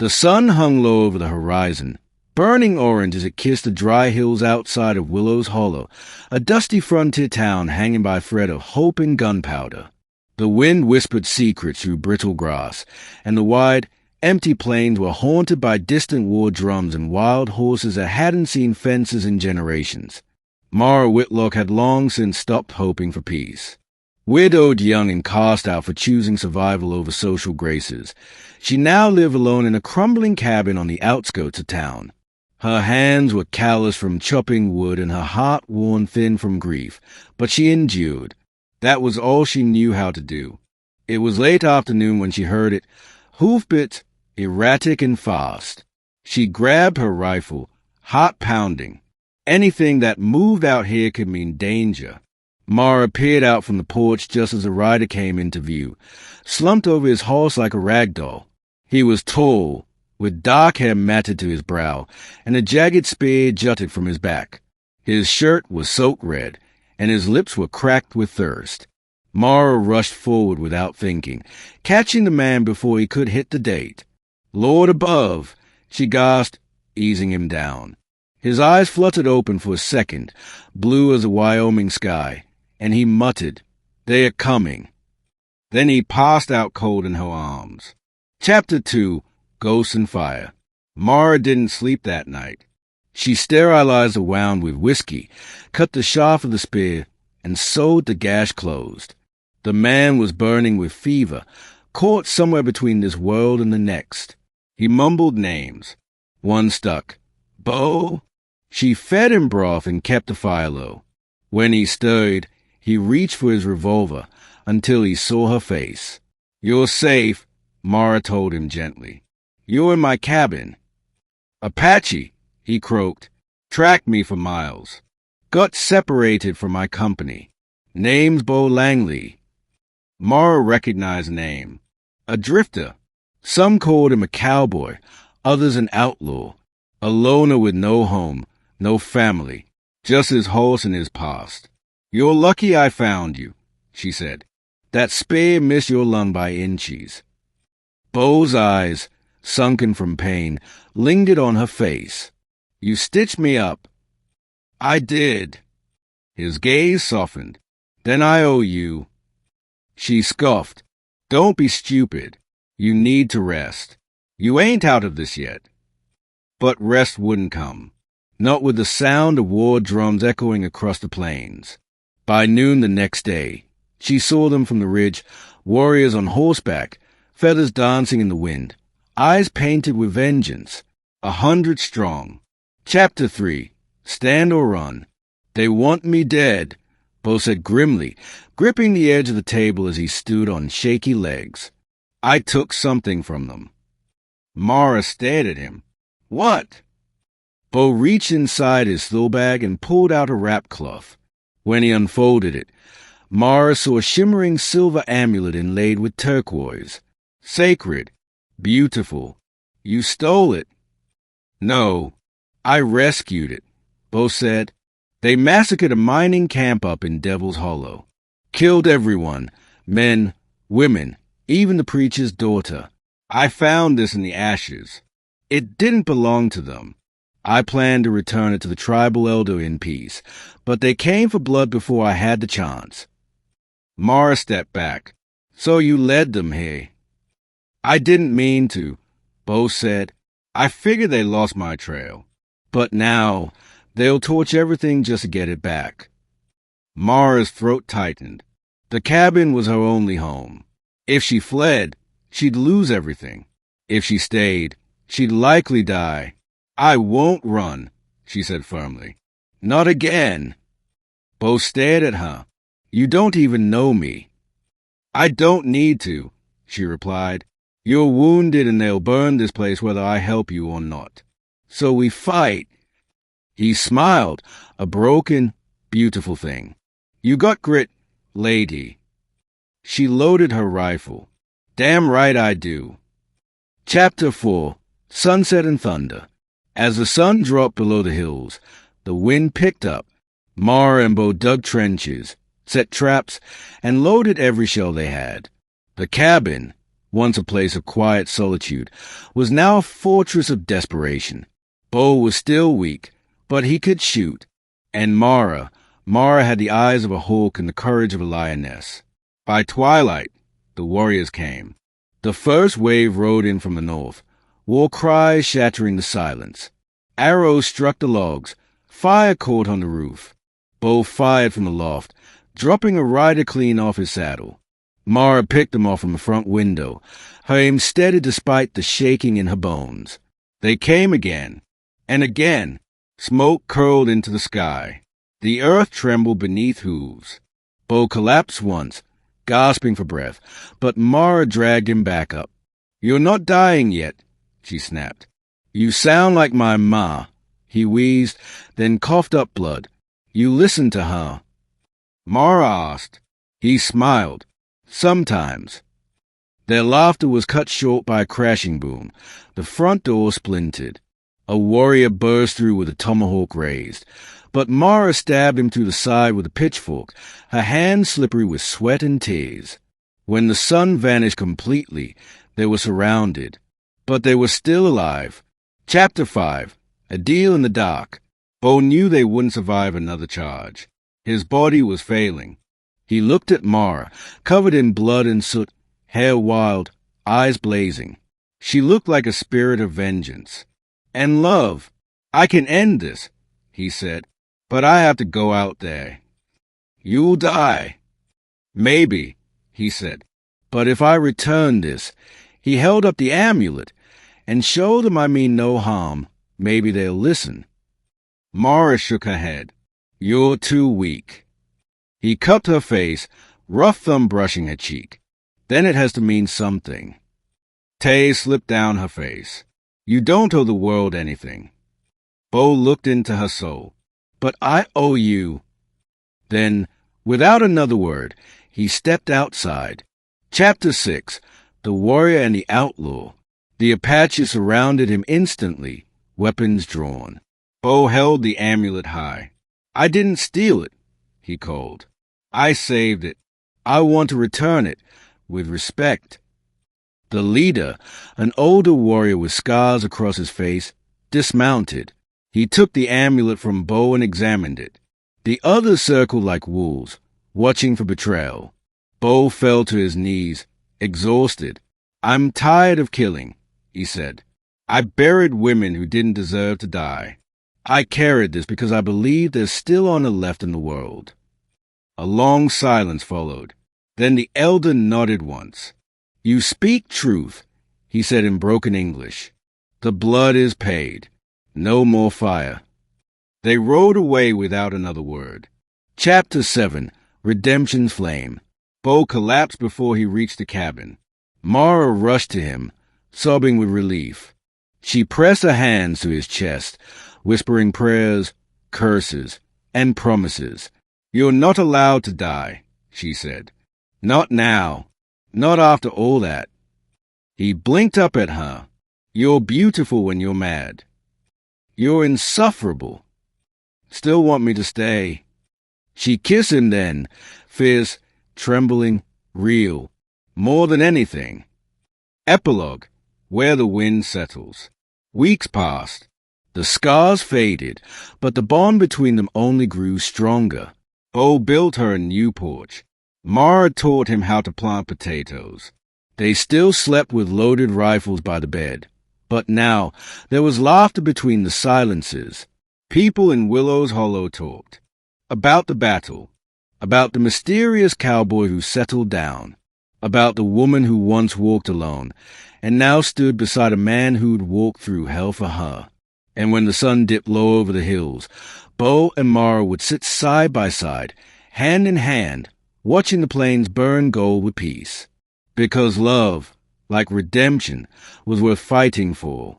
The sun hung low over the horizon, burning orange as it kissed the dry hills outside of Willow's Hollow, a dusty frontier town hanging by a thread of hope and gunpowder. The wind whispered secrets through brittle grass, and the wide, empty plains were haunted by distant war drums and wild horses that hadn't seen fences in generations. Mara Whitlock had long since stopped hoping for peace. Widowed young and cast out for choosing survival over social graces, she now lived alone in a crumbling cabin on the outskirts of town. Her hands were callous from chopping wood and her heart worn thin from grief, but she endured. That was all she knew how to do. It was late afternoon when she heard it, hoofbeat, erratic and fast. She grabbed her rifle, heart pounding. Anything that moved out here could mean danger. Mara peered out from the porch just as a rider came into view, slumped over his horse like a rag doll. He was tall, with dark hair matted to his brow, and a jagged spear jutted from his back. His shirt was soaked red, and his lips were cracked with thirst. Mara rushed forward without thinking, catching the man before he could hit the date. "Lord above," she gasped, easing him down. His eyes fluttered open for a second, blue as a Wyoming sky, and he muttered, "They are coming." Then he passed out cold in her arms. Chapter 2, Ghosts and Fire. Mara didn't sleep that night. She sterilized the wound with whiskey, cut the shaft of the spear, and sewed the gash closed. The man was burning with fever, caught somewhere between this world and the next. He mumbled names. One stuck. "Bo." She fed him broth and kept the fire low. When he stirred, he reached for his revolver until he saw her face. "You're safe," Mara told him gently. "You're in my cabin." "Apache," he croaked, "tracked me for miles. Got separated from my company. Name's Bo Langley." Mara recognized the name. A drifter. Some called him a cowboy, others an outlaw. A loner with no home, no family, just his horse and his past. "You're lucky I found you," she said. "That spear missed your lung by inches." Bo's eyes, sunken from pain, lingered on her face. "You stitched me up." "I did." His gaze softened. "Then I owe you." She scoffed. "Don't be stupid. You need to rest. You ain't out of this yet." But rest wouldn't come. Not with the sound of war drums echoing across the plains. By noon the next day, she saw them from the ridge, warriors on horseback, feathers dancing in the wind, eyes painted with vengeance, 100 strong. Chapter 3, Stand or Run. "They want me dead," Bo said grimly, gripping the edge of the table as he stood on shaky legs. "I took something from them." Mara stared at him. "What?" Bo reached inside his throw bag and pulled out a wrap cloth. When he unfolded it, Mara saw a shimmering silver amulet inlaid with turquoise. "Sacred. Beautiful. You stole it." "No, I rescued it," Bo said. "They massacred a mining camp up in Devil's Hollow. Killed everyone, men, women, even the preacher's daughter. I found this in the ashes. It didn't belong to them. I planned to return it to the tribal elder in peace, but they came for blood before I had the chance." Mara stepped back. "So you led them here." "I didn't mean to," Bo said. "I figured they lost my trail. But now they'll torch everything just to get it back." Mara's throat tightened. The cabin was her only home. If she fled, she'd lose everything. If she stayed, she'd likely die. "I won't run," she said firmly. "Not again." Bo stared at her. "You don't even know me." "I don't need to," she replied. "You're wounded and they'll burn this place whether I help you or not. So we fight." He smiled, a broken, beautiful thing. "You got grit, lady." She loaded her rifle. "Damn right I do." Chapter 4, Sunset and Thunder. As the sun dropped below the hills, the wind picked up. Mara and Bo dug trenches, set traps, and loaded every shell they had. The cabin, once a place of quiet solitude, was now a fortress of desperation. Bo was still weak, but he could shoot. And Mara had the eyes of a hawk and the courage of a lioness. By twilight, the warriors came. The first wave rode in from the north, war cries shattering the silence. Arrows struck the logs, fire caught on the roof. Bo fired from the loft, dropping a rider clean off his saddle. Mara picked him off from the front window, her aim steady despite the shaking in her bones. They came again, and again. Smoke curled into the sky. The earth trembled beneath hooves. Bo collapsed once, gasping for breath, but Mara dragged him back up. "You're not dying yet," she snapped. "You sound like my ma." He wheezed, then coughed up blood. "You listen to her?" Mara asked. He smiled. "Sometimes." Their laughter was cut short by a crashing boom. The front door splintered. A warrior burst through with a tomahawk raised, but Mara stabbed him through the side with a pitchfork, her hands slippery with sweat and tears. When the sun vanished completely, they were surrounded, but they were still alive. Chapter 5. A Deal in the Dark. Bo knew they wouldn't survive another charge. His body was failing. He looked at Mara, covered in blood and soot, hair wild, eyes blazing. She looked like a spirit of vengeance. "And love, I can end this," he said, "but I have to go out there." "You'll die." "Maybe," he said, "but if I return this," he held up the amulet, "and show them I mean no harm, maybe they'll listen." Mara shook her head. "You're too weak." He cupped her face, rough thumb brushing her cheek. "Then it has to mean something." Tay slipped down her face. "You don't owe the world anything." Bo looked into her soul. "But I owe you." Then, without another word, he stepped outside. Chapter 6. The Warrior and the Outlaw. The Apaches surrounded him instantly, weapons drawn. Bo held the amulet high. "I didn't steal it," he called. "I saved it. I want to return it, with respect." The leader, an older warrior with scars across his face, dismounted. He took the amulet from Bo and examined it. The others circled like wolves, watching for betrayal. Bo fell to his knees, exhausted. "I'm tired of killing," he said. "I buried women who didn't deserve to die. I carried this because I believe there's still honor left in the world." A long silence followed. Then the elder nodded once. "You speak truth," he said in broken English. "The blood is paid. No more fire." They rode away without another word. Chapter 7. Redemption's Flame. Bo collapsed before he reached the cabin. Mara rushed to him, sobbing with relief. She pressed her hands to his chest, whispering prayers, curses, and promises. "You're not allowed to die," she said. "Not now. Not after all that." He blinked up at her. "You're beautiful when you're mad. You're insufferable. Still want me to stay." She kissed him then, fierce, trembling, real, more than anything. Epilogue. Where the Wind Settles. Weeks passed. The scars faded, but the bond between them only grew stronger. Bo built her a new porch. Mara taught him how to plant potatoes. They still slept with loaded rifles by the bed. But now there was laughter between the silences. People in Willow's Hollow talked. About the battle. About the mysterious cowboy who settled down. About the woman who once walked alone, and now stood beside a man who'd walked through hell for her. And when the sun dipped low over the hills, Bo and Mara would sit side by side, hand in hand, watching the plains burn gold with peace. Because love, like redemption, was worth fighting for.